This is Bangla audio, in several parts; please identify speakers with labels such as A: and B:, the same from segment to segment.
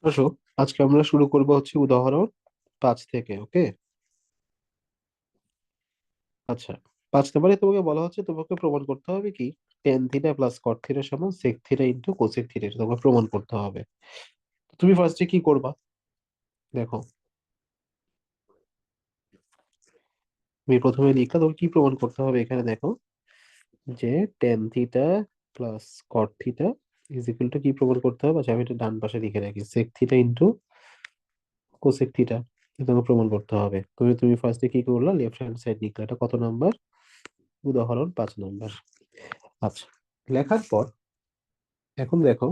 A: আসো, আজকে আমরা শুরু করবো হচ্ছে উদাহরণ 5 থেকে। ওকে? আচ্ছা, 5 নম্বরে তোমাকে বলা হচ্ছে তোমাকে প্রমাণ করতে হবে কি tan theta plus cot theta সমান sec theta into cosec theta, এটা তোমাকে প্রমাণ করতে হবে। তুমি ফার্স্টে কি করবা? দেখো, তুমি প্রথমে লিখলা তোমাকে কি প্রমাণ করতে হবে। এখানে দেখো যে ten theta plus cot theta is equal two কি প্রমাণ করতে হবে। আচ্ছা, আমি এটা ডান পাশে লিখে রাখি, sec theta into cosec theta, এটা তোমাকে প্রমাণ করতে হবে। তুমি ফার্স্টে কি করলা, লেফট হ্যান্ড সাইড লিখলা। এটা কত নাম্বার? উদাহরণ 5 নম্বর। আচ্ছা, লেখার পর এখন দেখো,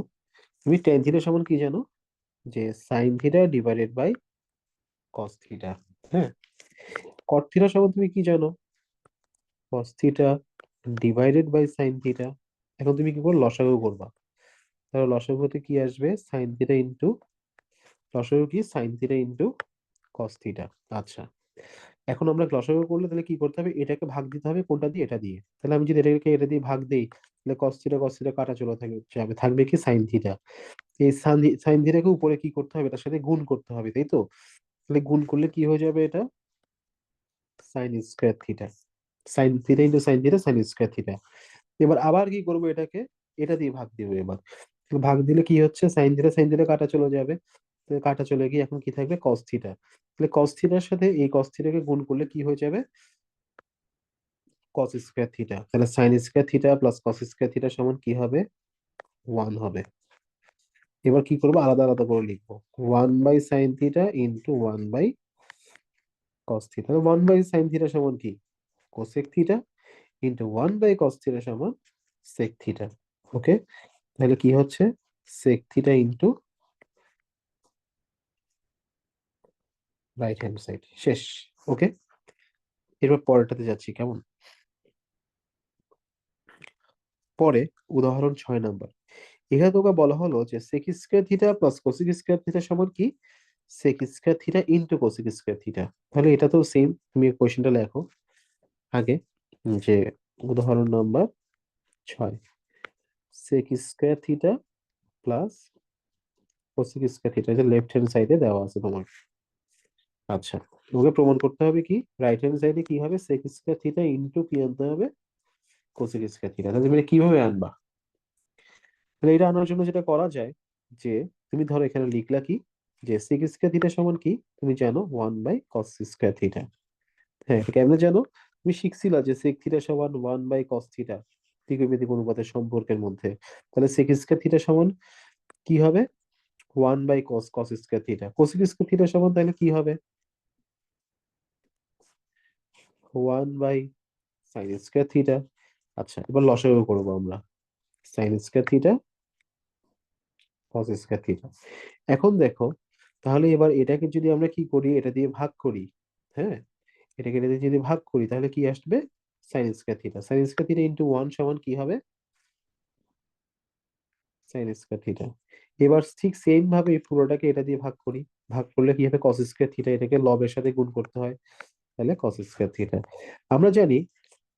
A: তুমি টেন থিটা সমান কি জানো, যে sine theta divided by cos theta. হ্যাঁ, কট থিটা সমান তুমি কি জানো, cos theta divided by sine theta. এখন তুমি কি করবে, লসাগু করবা। তাহলে লসাগুতে কি আসবে, সাইন থিটা ইন্টু, লসাগু কি sine theta into cos theta. আচ্ছা, এখন আমরা লসাগু করলে তাহলে কি করতে হবে, এটাকে ভাগ দিতে হবে কোনটা দিয়ে, এটা দিয়ে। তাহলে আমি যদি এটাকে এটা দিয়ে ভাগ দিই, তাহলে কস থিটা কাটা চলে যাবে, থাকবে কি সাইন থিটা। এই সাইন থিটাকে উপরে কি করতে হবে, এটার সাথে গুণ করতে হবে, তাই তো? তাহলে গুণ করলে কি হয়ে যাবে, এটা sine square theta. Sine theta into sine theta, sine square theta. এবার আবার কি করবো, এটাকে এটা দিয়ে ভাগ দিব এবার। তো ভাগ দিলে কি হচ্ছে, সাইন থিটা কাটা চলে যাবে। তো কাটা চলে গিয়ে এখন কি থাকবে, কস থিটা। তাহলে কস থিটার সাথে এই কস থিটাকে গুণ করলে কি হয়ে যাবে, কস স্কোয়ার থিটা। তাহলে sine square theta plus cos square theta সমান কি হবে, 1 হবে। এবার কি করবো, আলাদা আলাদা করে লিখবো। 1/sin theta into 1/cos theta. 1/sin theta সমান কি, cosec theta, into 1/cos theta সমান সেক থিটা। ওকে? তাহলে কি হচ্ছে, sec theta into right hand side. শেষ। ওকে, এরপর পরেরটাতে যাচ্ছি, কেমন? পরে উদাহরণ 6 নম্বর। এখানে তোকে বলা হলো যে sec square theta plus cosec square theta সমান কি, sec square theta into cosec square theta. তাহলে এটা তো সেম, তুমি কোয়েশ্চেনটা লেখো আগে, যে উদাহরণ number 6, sec square theta plus cosec square theta, যে লেফট হ্যান্ড সাইডে দেওয়া আছে তোমার। আচ্ছা, তোমাকে প্রমাণ করতে হবে কি, রাইট হ্যান্ড সাইডে কি হবে, সেক স্কোয়ার থিটা ইন্টু কি আনতে হবে, কোসেক স্কোয়ার থিটা। তাহলে তুমি এটা কিভাবে আনবা? তাহলে এটা আনার জন্য যেটা করা যায়, যে তুমি ধরো এখানে লিখলা কি, যে সেক স্কোয়ার থিটা সমান কি, তুমি জানো 1/cos স্কোয়ার থিটা। হ্যাঁ, এটা কেমনে জানো, তুমি শিখছিলা যে সেক থিটা সমান 1/cos থিটা, ত্রিকোণমিতিক অনুপাতের সম্পর্কের মধ্যে। তাহলে সেক স্কোয়ার থিটা সমান কি হবে, 1/cos cos square theta. Cosec square theta সমান তাহলে কি হবে, 1/sin স্কোয়ার থিটা। আচ্ছা, এবার লসাগু করবো আমরা, sine square theta cos square theta. এখন দেখো, তাহলে এবার এটাকে যদি আমরা কি করি, এটা দিয়ে ভাগ করি। হ্যাঁ, এটাকে এটা দিয়ে যদি ভাগ করি তাহলে কি আসবে, sine square theta. Sine square theta into 1 সমান কি হবে, সাইন স্কোয়ার থিটা। এবার ঠিক সেম ভাবে এই পুরোটাকে এটা দিয়ে ভাগ করি। ভাগ করলে কি হবে, কস স্কোয়ার থিটা, এটাকে লবের সাথে গুণ করতে হয়। তাহলে কস স্কোয়ার থিটা। আমরা জানি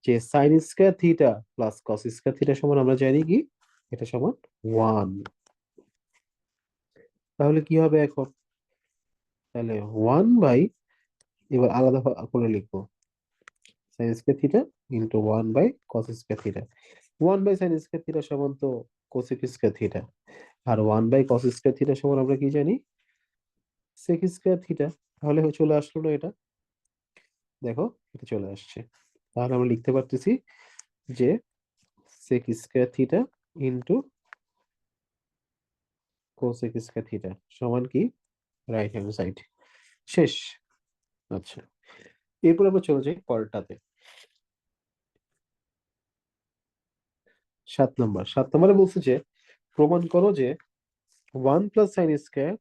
A: যে sine square theta plus cos square theta সমান, আমরা জানি কি এটা সমান 1। তাহলে কি হবে এখন, তাহলে 1 বাই, এবার আলাদা করে লিখবো, sine square theta into 1/cos square theta. 1/sin square theta সমান তো কোসেক স্কোয়ার থিটা। আর 1/cos স্কোয়ার থিটা সমান আমরা কি জানি, সেক স্কোয়ার থিটা। তাহলে চলে আসলো না এটা, দেখো এটা চলে আসছে। তাহলে আমরা লিখতে পারতেছি যে sec square theta into cosec square theta সমান কি, রাইট হ্যান্ড সাইড। শেষ। আচ্ছা, এরপর আমরা চলে যাই পরেরটাতে। 7 নম্বর। 7 নম্বরে বলছে যে প্রমাণ করো যে 1 + sin square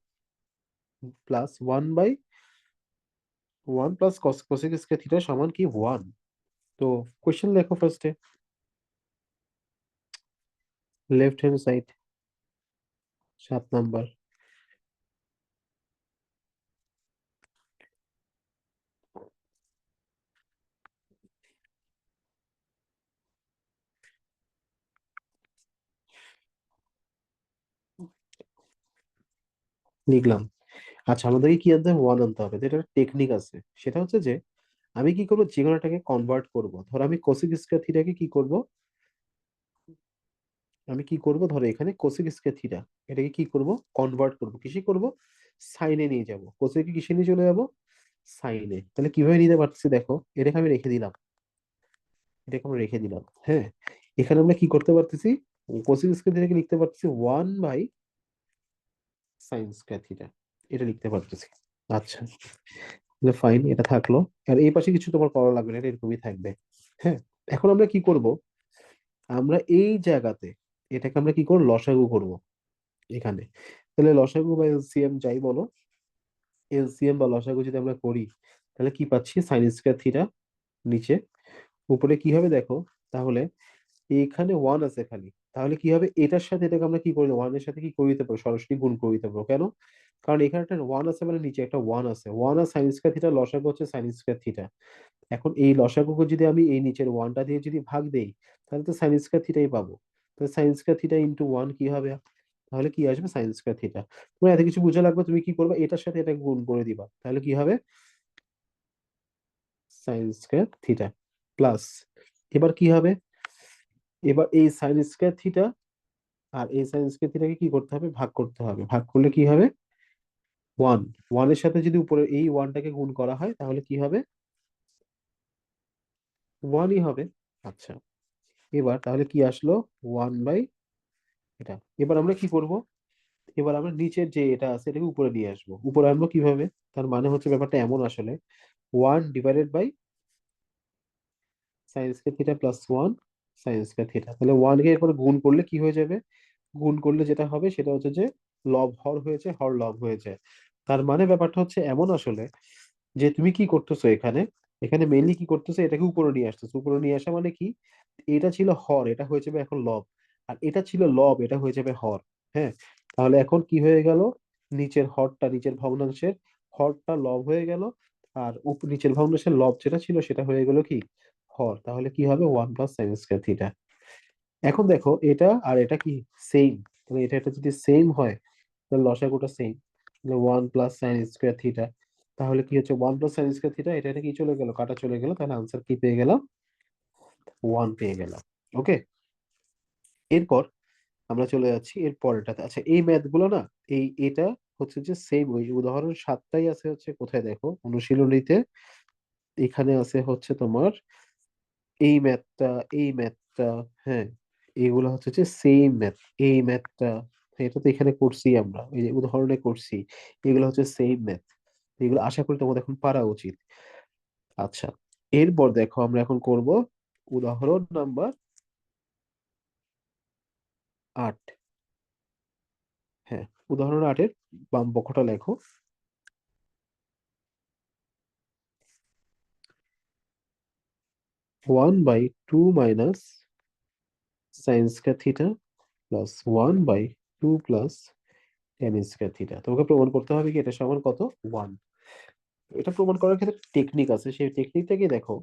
A: plus 1/1 + cosec square theta সমান কি 1। তো কোশ্চেন লেখো ফার্স্টে, লেফট হ্যান্ড সাইড, 7 নম্বর। লিখলাম। আচ্ছা, আমাদেরকে কি আনতে হবে? ওয়ান আনতে হবে। তো এটা টেকনিক আছে, সেটা হচ্ছে যে আমি কি করবো, যে কোনোটাকে কনভার্ট করব। ধর আমি কোসেক স্কয়ার থিটাকে কি করব, আমি কি করব, ধরো এখানে কোসেক স্কয়ার থিটা, এটাকে কি করব, কনভার্ট করব। কিসে করব? সাইনে নিয়ে যাব। কোসেকে কিসে নিয়ে চলে যাব? সাইনে। তাহলে কিভাবে নিতে পারছি দেখো, এটাকে আমি রেখে দিলাম, এটাকে আমরা রেখে দিলাম। হ্যাঁ, এখানে আমরা কি করতে পারতেছি, কোসেক স্কয়ার থিটাকে লিখতে পারতেছি 1/sin স্কয়ার থিটা, এটা লিখতে পারতেছি। আচ্ছা, তাহলে ফাইন, এটা থাকলো। আর এই পাশে কিছু তোমার করা লাগবে না, এটা এরকমই থাকবে। হ্যাঁ, এখন আমরা কি করব, আমরা এই জায়গাতে এটাকে আমরা কি করব, লসাগু করব এখানে। তাহলে লসাগু বা এলসিএম যাই বলো, এলসিএম বা লসাগু যদি আমরা করি, তাহলে কি পাচ্ছি, সাইন স্কয়ার থিটা নিচে, উপরে কি হবে দেখো, তাহলে এখানে ওয়ান আছে খালি, তাহলে কি হবে, এটার সাথে এটাকে আমরা কি করি, ওয়ানের সাথে কি করে দিতে পারবো, সরাসরি গুণ করে দিতে পারবো। কেন? কারণ এখানে একটা ওয়ান আছে, মানে নিচে একটা ওয়ান আছে, ওয়ান আর সাইন স্কয়ার থিটা লসাগু হচ্ছে সাইন স্কয়ার থিটা। এখন এই লসাগুকে যদি আমি এই নিচের ওয়ানটা দিয়ে যদি ভাগ দেই, তাহলে তো সাইন স্কয়ার থিটাই পাবো। তাহলে sign square theta into one কি হবে, তাহলে কি আসবে, সাইন স্কয়ার থিটা। তোমার এত কিছু বোঝা লাগবে, তুমি কি করবে, এটার সাথে এটা গুণ করে দিবা, তাহলে কি হবে, সাইন স্কয়ার থিটা প্লাস, এবার কি হবে, এবার এই সাইন স্কয়ার থিটা আর এই সাইন স্কয়ার থিটাকে কি করতে হবে, ভাগ করতে হবে। ভাগ করলে কি হবে, ওয়ান, ওয়ানের সাথে যদি উপরে এই ওয়ানটাকে গুণ করা হয়, তাহলে কি হবে, ওয়ানই হবে। আচ্ছা, এবার তাহলে কি আসলো, ওয়ান বাই এটা। এবার আমরা কি করব, এবার আমরা নিচের যে এটা আছে এটাকে উপরে নিয়ে আসবো। উপরে আনবো কিভাবে, তার মানে হচ্ছে ব্যাপারটা এমন আসলে, one divided by sine square theta plus one sine square theta. তাহলে ওয়ান কে এরপরে গুণ করলে কি হয়ে যাবে, গুণ করলে যেটা হবে সেটা হচ্ছে যে লব হর হয়েছে, হর লব হয়ে যায়। তার মানে ব্যাপারটা হচ্ছে এমন আসলে, যে তুমি কি করতেছো এখানে, এখানে মেইনলি কি করতেছো, এটাকে উপরে নিয়ে আসতেছো। উপরে নিয়ে আসা মানে কি, এটা ছিল হর, এটা হয়ে যাবে এখন লব, আর এটা ছিল লব, এটা হয়ে যাবে হর। হ্যাঁ, তাহলে এখন কি হয়ে গেল, নিচের হরটা, নিচের ভগ্নাংশের হরটা লব হয়ে গেল, আর নিচের ভগ্নাংশের লব যেটা ছিল সেটা হয়ে গেল কি, হর। তাহলে কি হবে, one plus sign square theta. এখন দেখো এটা আর এটা কি সেম, তাহলে এটা এটা যদি সেম হয়, তাহলে লসাগুটা সেম। তাহলে one plus sign square theta, তাহলে কি হচ্ছে, one plus sign square theta, এটা এটা কি চলে গেল, কাটা চলে গেল, তাহলে আনসার কি পেয়ে গেলাম, ওয়ান পেয়ে গেলাম। ওকে, এরপর আমরা চলে যাচ্ছি এর পরেরটাতে। আচ্ছা, এই ম্যাথ গুলো না, এটা হচ্ছে যে সেম ওই উদাহরণ সাতটাই আছে হচ্ছে কোথায় দেখো, অনুশীলনীতে। এখানে আছে হচ্ছে তোমার এই ম্যাথটা, এই ম্যাথটা, হ্যাঁ, এগুলো হচ্ছে যে সেম ম্যাথ। এই ম্যাথটা, এটা তো এখানে করছি আমরা, এই যে উদাহরণে করছি, এগুলো হচ্ছে সেম ম্যাথ। এগুলো আশা করি তোমাদের এখন পারা উচিত। আচ্ছা, এরপর দেখো আমরা এখন করব উদাহরণ নাম্বার 8। হ্যাঁ, উদাহরণ 8-এর বাম পক্ষটা লেখো, 1/2 minus sine square theta plus 1/2 plus tan square theta. তোমাকে প্রমাণ করতে হবে কি এটা সমান কত, ওয়ান। এটা প্রমাণ করার ক্ষেত্রে টেকনিক আছে, সেই টেকনিকটা কি দেখো,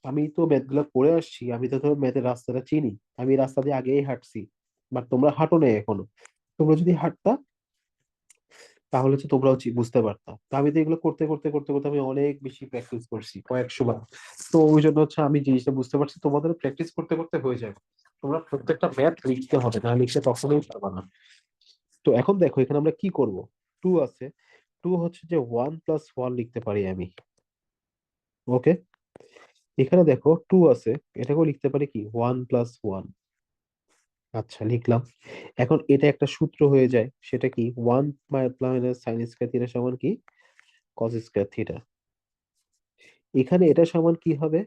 A: আমি তো ম্যাথ গুলো পড়ে আসছি, আমি তো ধরো ম্যাথের রাস্তাটা চিনি, আমি এই রাস্তা দিয়ে আগেই হাঁটছি, বাট তোমরা হাঁটো না এখনো। তোমরা যদি হাঁটতা, তাহলে হচ্ছে তোমরাও বুঝতে পারতা। তো আমি তো এগুলো করতে করতে করতে করতে আমি অনেক বেশি প্র্যাকটিস করছি, কয়েকশো বার। তো ওই জন্য হচ্ছে আমি জিনিসটা বুঝতে পারছি, তোমাদের প্র্যাকটিস করতে করতে হয়ে যাবে। তোমরা প্রত্যেকটা ম্যাথ লিখতে হবে, না লিখতে কখনোই পারবা না। তো এখন দেখো এখানে আমরা কি করব, টু আছে, টু হচ্ছে যে ওয়ান প্লাস ওয়ান লিখতে পারি আমি। ওকে, এখানে দেখো টু আছে, এটাকেও লিখতে পারি কি, ওয়ান প্লাস ওয়ান। আচ্ছা, লিখলাম। এখন এটা একটা সূত্র হয়ে যায়, সেটা কি, one minus sign square theta সমান কি, কস স্কয়ার থিটা। এখানে এটা সমান কি হবে,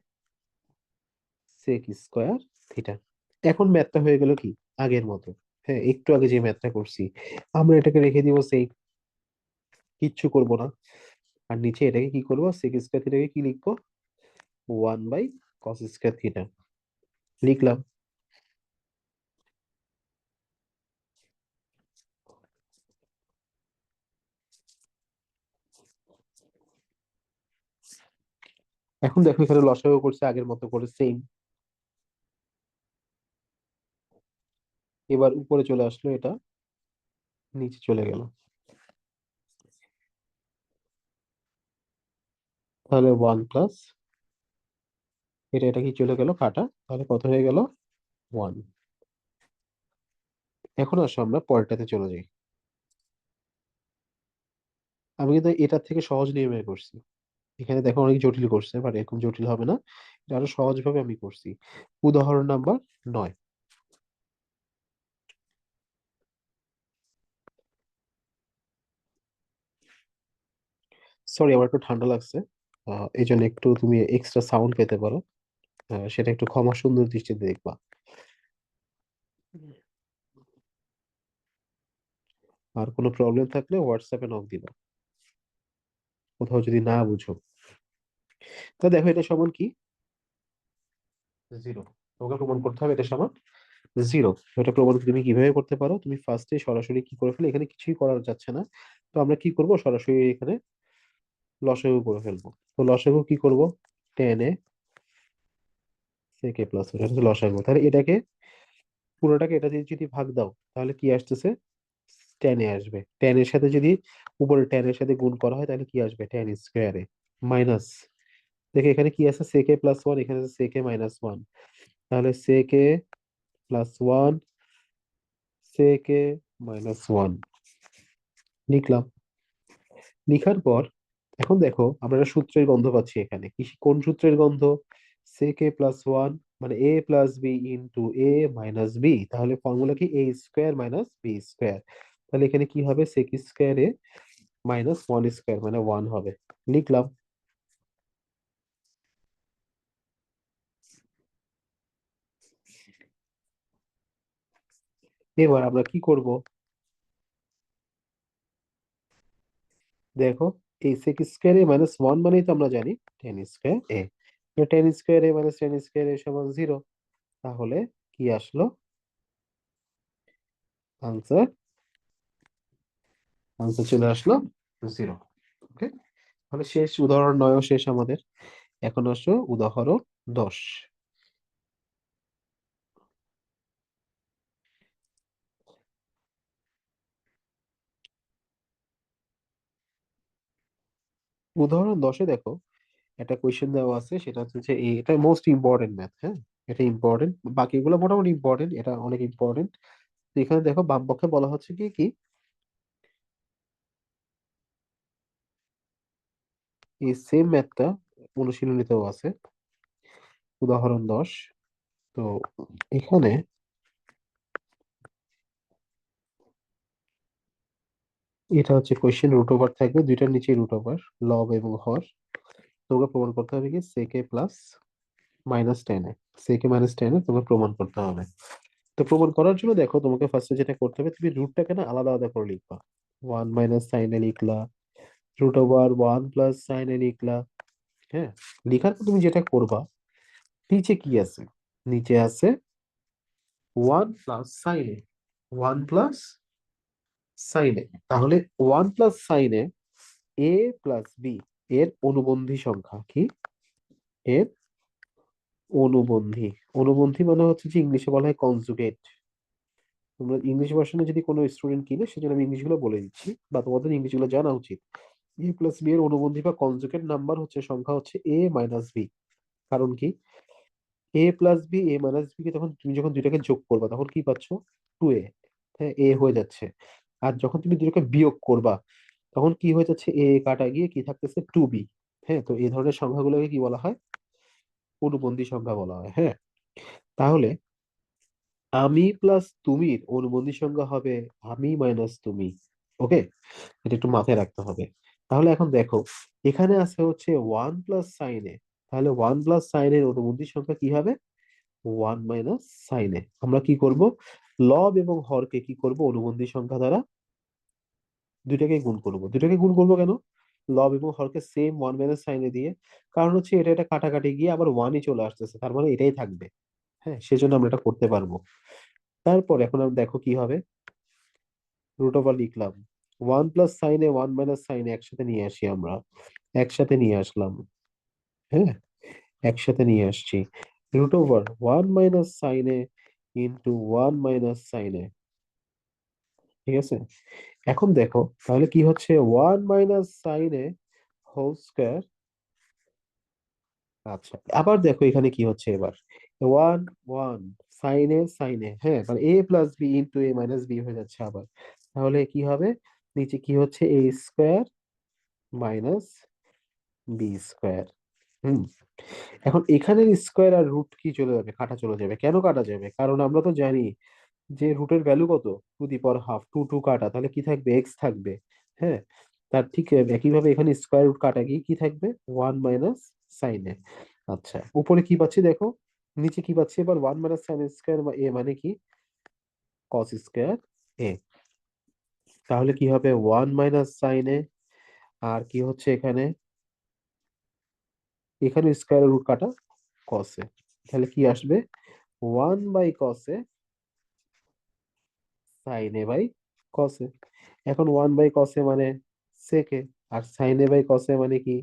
A: সেক স্কয়ার থিটা। এখন ম্যাথটা হয়ে গেল কি, আগের মতো। হ্যাঁ, একটু আগে যে ম্যাথটা করছি, আমরা এটাকে রেখে দিব সেই, কিচ্ছু করব না। আর নিচে এটাকে কি করবো, সেক স্কয়ার থিটাকে কি লিখবো, one by cos square theta, লিখলাম। এখন দেখো এখানে লসাগু করছে আগের মতো করে সেম। এবার উপরে চলে আসলো, এটা নিচে চলে গেল। তাহলে 1 প্লাস এটা কি চলে গেল কাটা, তাহলে কত হয়ে গেল 1। এখন আসো আমরা পরেরটাতে চলে যাই। আমি কিন্তু এটা থেকে সহজ নিয়ে বের করছি। এখানে দেখো অনেক জটিল করছে, বাট এরকম জটিল হবে না, এটা আরো সহজ ভাবে আমি করছি। উদাহরণ নাম্বার 9। সরি, আমার একটু ঠান্ডা লাগছে, এই জন্য একটু তুমি এক্সট্রা সাউন্ড পেতে পারো। সেটা একটু ক্ষমা সুন্দর দৃষ্টিতে দেখবা। আর কোনো প্রবলেম থাকলে হোয়াটসঅ্যাপে নক দিবা, কোথাও যদি না বুঝো। তো দেখো এটা সমান কি, জিরো। তোমাকে প্রমাণ করতে হবে এটা সমান জিরো। এটা প্রমাণ তুমি কিভাবে করতে পারো, তুমি ফার্স্টে সরাসরি কি করে ফেলো, এখানে কিছুই করা যাচ্ছে না। তো আমরা কি করব, সরাসরি এখানে লসাগু করে ফেলবো। তো লসাগু কি করব, টেন এ সেকে প্লাস এটা হচ্ছে লসাগু। তাহলে এটাকে পুরোটাকে এটা দিয়ে যদি ভাগ দাও তাহলে কি আসতেছে, টেন এ আসবে। টেন এর সাথে যদি উপরে টেন এর সাথে গুণ করা হয় তাহলে কি আসবে, টেন স্কোয়ারে মাইনাস। দেখে এখানে কি আছে, সেকে প্লাস ওয়ান, এখানে আছে সেকে মাইনাস ওয়ান। তাহলে সেকে প্লাস ওয়ান, সেকে মাইনাস ওয়ান লিখলাম। লিখার পর এখন দেখো আমরা একটা সূত্রের গন্ধ পাচ্ছি এখানে, কি কোন সূত্রের গন্ধ, সেকে প্লাস ওয়ান মানে এ plus B into A minus B. তাহলে ফর্মুলা কি, এ স্কোয়ার মাইনাস বি স্কোয়ার। তাহলে এখানে কি হবে, সেক স্কোয়ার এ মাইনাস ওয়ান স্কোয়ার মানে ওয়ান হবে, লিখলাম। এবার আমরা কি করব, দেখো এই সেক স্কোয়ার এ মাইনাস ওয়ান মানেই তো আমরা জানি টেন স্কোয়ার এ। টেন স্কোয়ার এ মাইনাস টেন স্কোয়ার এ সমান জিরো। তাহলে কি আসলো আনসার, আনসার চলে আসলো জিরো। ওকে, তাহলে শেষ উদাহরণ 9 শেষ আমাদের। এখন আসো উদাহরণ 10। উদাহরণ 10-এ দেখো একটা কোয়েশ্চেন দেওয়া আছে, সেটা হচ্ছে যে এটা মোস্ট ইম্পর্টেন্ট ম্যাথ, হ্যাঁ এটা ইম্পর্টেন্ট, বাকিগুলো মোটামুটি ইম্পর্টেন্ট, এটা অনেক ইম্পর্টেন্ট। এখানে দেখো বাম পক্ষে বলা হচ্ছে কি কি, এই সেম ম্যাথটা অনুশীলনীতেও আছে, উদাহরণ 10। তো এখানে এটা হচ্ছে কোয়েশ্চেন, রুট ওভার থাকবে দুইটার নিচে, রুট ওভার লব এবং হর। তোমাকে প্রমাণ করতে হবে কি, সেকে প্লাস মাইনাস টেন এ, সেকে মাইনাস টেন এ তোমাকে প্রমাণ করতে হবে। তো প্রমাণ করার জন্য দেখো তোমাকে ফার্স্টে যেটা করতে হবে, তুমি রুটটাকে না আলাদা আলাদা করে লিখবা। ওয়ান মাইনাস সাইন এ লিখলা, root over one plus sign A লিখলা। হ্যাঁ, লিখার পর তুমি যেটা করবা, নিচে কি আছে, নিচে আছে ওয়ান প্লাস সাইন এ, ওয়ান প্লাস সাইন এ। তাহলে ওয়ান প্লাস সাইন এ প্লাস বি এর অনুবন্ধী সংখ্যা কি, এর অনুবন্ধী। অনুবন্ধী মানে হচ্ছে যে ইংলিশে বলা হয় কনজুগেট। তোমরা ইংলিশ ভার্সনে যদি কোনো স্টুডেন্ট কিনে, সেজন্য আমি ইংলিশ গুলো বলে দিচ্ছি, বা তোমাদের ইংলিশ গুলো জানা উচিত। এ প্লাস বি এর অনুবন্ধী বা কনজুগেট নাম্বার হচ্ছে, সংখ্যা হচ্ছে এ মাইনাস বি। কারণ কি, A plus B, A minus B কে তখন তুমি যখন দুইটাকে যোগ করবা তখন কি পাচ্ছ, টু এ। হ্যাঁ, এ হয়ে যাচ্ছে। আর যখন তুমি দুইটাকে বিয়োগ করবা তখন কি হয়ে যাচ্ছে, এ কাটা গিয়ে কি থাকতেছে, টু বি। হ্যাঁ, তো এই ধরনের সংখ্যাগুলোকে কি বলা হয়, অনুবন্ধী সংখ্যা বলা হয়। হ্যাঁ, তাহলে আমি প্লাস তুমির অনুবন্ধী সংখ্যা হবে আমি মাইনাস তুমি। ওকে, এটা একটু মাথায় রাখতে হবে। তাহলে এখন দেখো এখানে আছে হচ্ছে ওয়ান প্লাস সাইন এ, তাহলে ওয়ান প্লাস সাইন এর অনুবন্ধী সংখ্যা কি হবে, ওয়ান মাইনাস সাইন এ। আমরা কি করব, লব এবং হরকে কি করব, অনুবন্ধী সংখ্যা দ্বারা দুইটাকে গুণ করব। দুইটাকে গুণ করব কেন, লব এবং হরকে সেম ওয়ান মাইনাস সাইন এ দিয়ে, কারণ হচ্ছে এটা এটা কাটাকাটি গিয়ে আবার ওয়ানই চলে আসতেছে, তার মানে এটাই থাকবে। হ্যাঁ, সেজন্য আমরা এটা করতে পারবো। তারপর এখন আমরা দেখো কি হবে, রুট ওভার লিখলাম, ওয়ান প্লাস সাইন এ ওয়ান মাইনাস সাইন এ একসাথে নিয়ে আসি আমরা, একসাথে নিয়ে আসলাম। হ্যাঁ, একসাথে নিয়ে আসছি, root over one minus sign A into one minus sign A. ঠিক আছে, এখন দেখো তাহলে কি হচ্ছে, one minus sign A whole square আচ্ছা, আবার দেখো এখানে কি হচ্ছে এবার, ওয়ান ওয়ান, সাইনে, হ্যাঁ, মানে এ plus B into A minus B হয়ে যাচ্ছে আবার। তাহলে কি হবে, নিচে কি হচ্ছে, A square minus B square. হুম। এখন এখানের স্কোয়ার আর রুট কি চলে যাবে, কাটা চলে যাবে। কেন কাটা যাবে, কারণ আমরা তো জানি যে রুটের ভ্যালু কত, to the power half, two two কাটা, তাহলে কি থাকবে, এক্স থাকবে। হ্যাঁ, তার ঠিক একইভাবে এখানে স্কোয়ার রুট কাটা গিয়ে কি থাকবে, ওয়ান মাইনাস সাইন এ। আচ্ছা, উপরে কি পাচ্ছি দেখো, নিচে কি পাচ্ছি এবার, ওয়ান মাইনাস সাইন স্কোয়ার এ মানে কি, কস স্কোয়ার এ। তাহলে কি হবে, ওয়ান মাইনাস সাইন এ, আর কি হচ্ছে এখানে, এখানে স্কোয়ার রুট কাটা, কস এ। তাহলে কি আসবে, one by cos A sin A by cos A. এখন ওয়ান বাই কস এ মানে সেক এ, আর সাইন এ বাই কস এ মানে কি,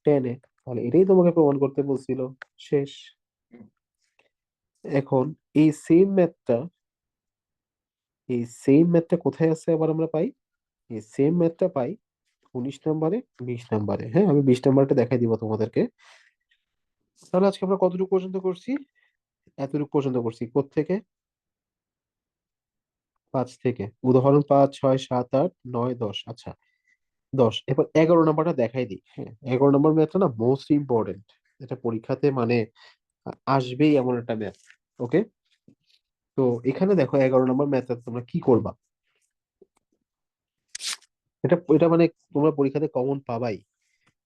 A: টেন এ। তাহলে এটাই তোমাকে প্রমাণ করতে বলছিল। শেষ। এখন এই সেম ম্যাথটা, এই সেম ম্যাথটা কোথায় আছে আবার আমরা পাই, এই সেম ম্যাথটা পাই 19 নম্বরে, 20 নম্বরে। হ্যাঁ, আমি 20 নম্বরটা দেখাই দিব তোমাদেরকে। তাহলে আজকে আমরা কতটুকু পর্যন্ত করছি, এতটুকু পর্যন্ত করছি, কোত্থেকে, 5 থেকে। উদাহরণ 5, 6, 7, 8, 9, 10। আচ্ছা, 10, এবার 11 নম্বরটা দেখাই দিই। হ্যাঁ, 11 নম্বর ম্যাথটা না মোস্ট ইম্পর্টেন্ট, এটা পরীক্ষাতে মানে আসবেই এমন একটা ম্যাথ। ওকে, তো এখানে দেখো 11 নম্বর ম্যাথটা তোমরা কি করবা, এটা এটা মানে তোমরা পরীক্ষাতে কমন পাবাই।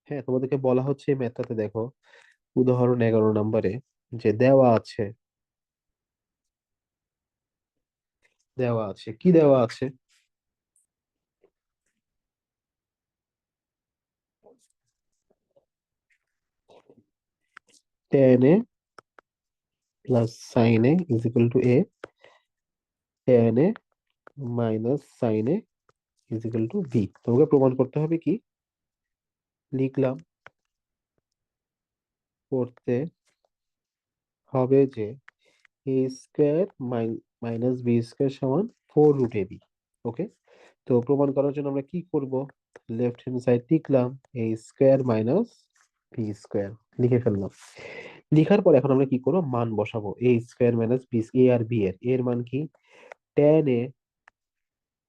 A: হ্যাঁ, তোমাদেরকে বলা হচ্ছে এই ম্যাথটাতে দেখো, উদাহরণ 11 নম্বরে যে দেওয়া আছে কি দেওয়া আছে, tan a plus sign A is equal to A, tan a minus sign A is equal to B. তোমাকে প্রমাণ করতে হবে কি, লিখলাম, করতে হবে যে A square minus B square সমান 4 √ab। ওকে, তো প্রমাণ করার জন্য আমরা কি করব, লেফট হ্যান্ড সাইড লিখলাম, এ স্কোয়ার মাইনাস বি স্কোয়ার, লিখে ফেললাম। লিখার পর এখন আমরা কি করবো, মান বসাবো, A square minus B, A আর বি এর মান কি, tan a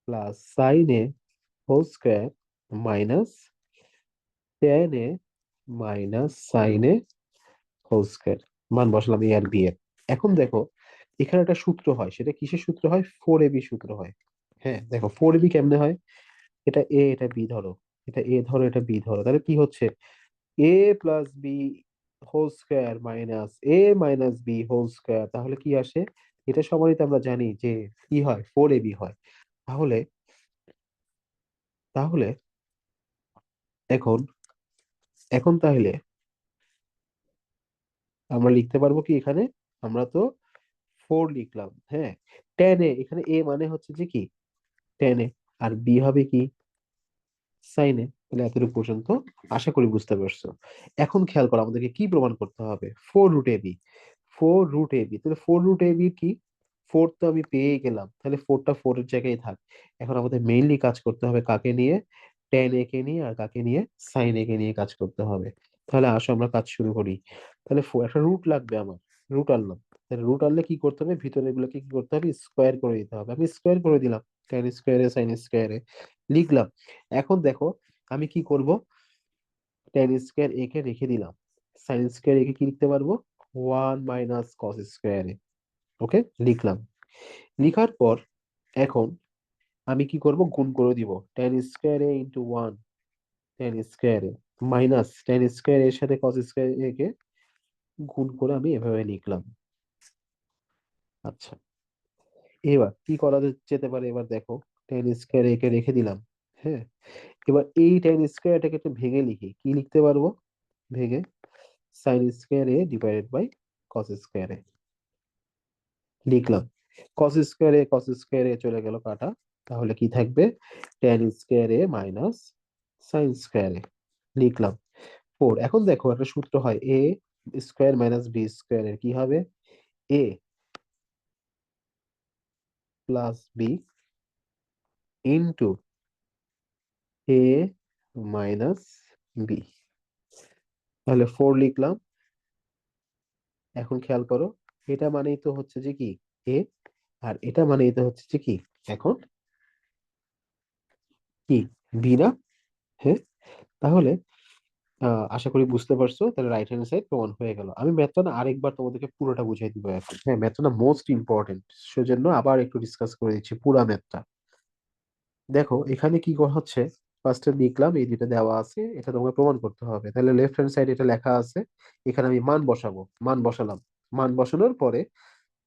A: plus sign A whole square minus tan a minus sign A whole square. মান বসালাম এ আর বি এর। এখন দেখো এখানে একটা সূত্র হয়, সেটা কিসের সূত্র হয়, 4ab সূত্র হয়। হ্যাঁ দেখো, 4ab কেমনে হয়, এটা এ এটা বি ধরো, এটা এ ধরো এটা বি ধরো, তাহলে কি হচ্ছে, A plus B whole square minus A minus B whole square, তাহলে কি আসে, এটা সমানই তো আমরা জানি যে কি হয়, 4ab হয়। তাহলে তাহলে এখন এখন তাহলে আমরা লিখতে পারবো কি এখানে, আমরা তো 4 লিখলাম। হ্যাঁ, tan এ, এখানে এ মানে হচ্ছে যে কি, tan এ, আর বি হবে কি, সাইন এ। তাহলে এতটুকু পর্যন্ত আশা করি বুঝতে পারছো। এখন খেয়াল করো, আমাদেরকে কি প্রমাণ করতে হবে, 4 √ab। 4 √ab, তাহলে 4 √ab কি, ফোর তো আমি পেয়ে গেলাম, তাহলে ফোরটা ফোরের জায়গায় থাক। এখন আমাদের মেইনলি কাজ করতে হবে কাকে নিয়ে, tan a কে নিয়ে, আর কাকে নিয়ে, সাইন a কে নিয়ে কাজ করতে হবে। তাহলে আসো আমরা কাজ শুরু করি। তাহলে একটা রুট লাগবে আমার, রুট আনলাম। তাহলে রুট আনলে কি করতে হবে, ভিতরে এগুলোকে কি করতে হবে, স্কোয়ার করে দিতে হবে। আমি স্কোয়ার করে দিলাম, tan স্কোয়ারে সাইন স্কোয়ারে লিখলাম। এখন দেখো আমি কি করব, tan স্কোয়ার এ কে রেখে দিলাম, সাইন স্কোয়ার এ কে কি লিখতে পারবো, ওয়ান মাইনাস কস স্কোয়ার এ। ওকে, লিখলাম। লিখার পর এখন আমি কি করব, গুণ করে দিব, tan square A into one, tan square A minus tan square এর সাথে কস স্কোয়ার এ কে গুণ করে আমি এভাবে লিখলাম। আচ্ছা, এবার কি করা যেতে পারে, এবার দেখো, tan স্কোয়ার এ কে রেখে দিলাম। হ্যাঁ, এবার এই tan স্কোয়ার এটাকে একটু ভেঙে লিখি, কি লিখতে পারবো, ভেঙে sin square A divided by cos square A লিখলাম। কস স্কোয়ার এ চলে গেল কাটা, তাহলে কি থাকবে, tan square A minus sine square A লিখলাম। 4, এখন দেখো একটা সূত্র হয়, এ স্কোয়ার মাইনাস বি স্কোয়ার এর কি হবে, A plus B into A minus B. তাহলে 4 লিখলাম, এখন খেয়াল করো, এটা মানেই তো হচ্ছে যে কি এ, আর এটা মানেই তো হচ্ছে যে কি এখন কি বি না? হ্যাঁ, তাহলে আশা করি বুঝতে পারছো, তাহলে রাইট হ্যান্ড সাইড প্রমাণ হয়ে গেল। আমি ম্যাথটা না আরেকবার তোমাদেরকে পুরোটা বুঝাই দিব এখন। হ্যাঁ, ম্যাথটা না মোস্ট ইম্পর্টেন্ট, সেজন্য আবার একটু ডিসকাস করে দিচ্ছি পুরা ম্যাথটা। দেখো এখানে কি করা হচ্ছে, ফার্স্টে লিখলাম এই দুইটা দেওয়া আছে, এটা তোমাকে প্রমাণ করতে হবে। তাহলে লেফট হ্যান্ড সাইড এটা লেখা আছে, এখানে আমি মান বসাবো, মান বসালাম। মান বসানোর পরে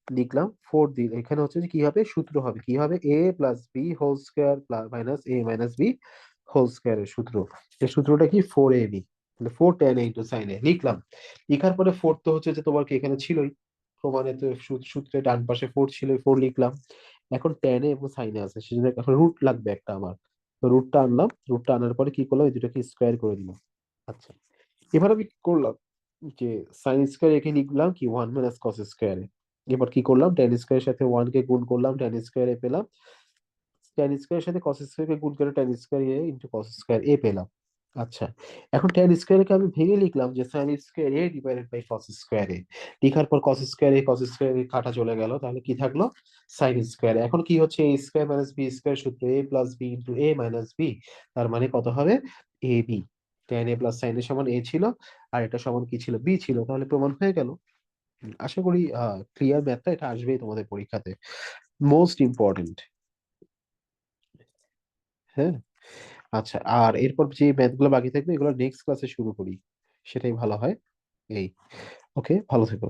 A: লিখলাম 4 দিন, এখানে হচ্ছে যে কি হবে, সূত্র হবে কি হবে, A plus B whole square minus A minus B whole square এর সূত্র। এই সূত্রটা কি 4ab, তাহলে 4 tan a ইন্টু সাইন এ লিখলাম। লিখার পরে 4 তো হচ্ছে যে তোমার কি এখানে ছিলই, প্রমাণে তো সূত্রে ডান পাশে 4 ছিল, 4 লিখলাম। এখন tan a এবং সাইনে আছে, সেজন্য এখন রুট লাগবে একটা আমার। তো রুটটা আনলাম, রুটটা আনার পরে কি করলাম, এই দুটাকে স্কোয়ার করে দিলাম। আচ্ছা, এবার আমি কি করলাম, যে সাইন স্কোয়ার একে লিখলাম কি 1 - cos স্কোয়ারে। এবার কি করলাম, ট্যান স্কোয়ারের সাথে 1 কে গুণ করলাম, ট্যান স্কোয়ার এ পেলাম। ট্যান স্কোয়ারের সাথে কস স্কোয়ার কে গুণ করে tan square A into cos square A পেলাম। আচ্ছা, এখন ট্যান স্কোয়ারকে আমি ভেঙে লিখলাম যে sine square A divided by cos square A. লিখার পর কস স্কোয়ার এ কাটা চলে গেল, তাহলে কি থাকলো, সাইন স্কোয়ার। এখন কি হচ্ছে, A square minus B square সূত্র, A plus B into A minus B, তার মানে কত হবে, A B. Tan A plus sine এর সমান এ ছিল, আর এটা সমান কি ছিল, বি ছিল, তাহলে প্রমাণ হয়ে গেল। আশা করি ক্লিয়ার, ম্যাথটা এটা আসবেই তোমাদের পরীক্ষাতে, মোস্ট ইম্পর্টেন্ট। হ্যাঁ, আচ্ছা, আর এরপর যে ম্যাথ গুলো বাকি থাকবে এগুলো নেক্সট ক্লাসে শুরু করি, সেটাই ভালো হয়। এই, ওকে, ভালো থেকো।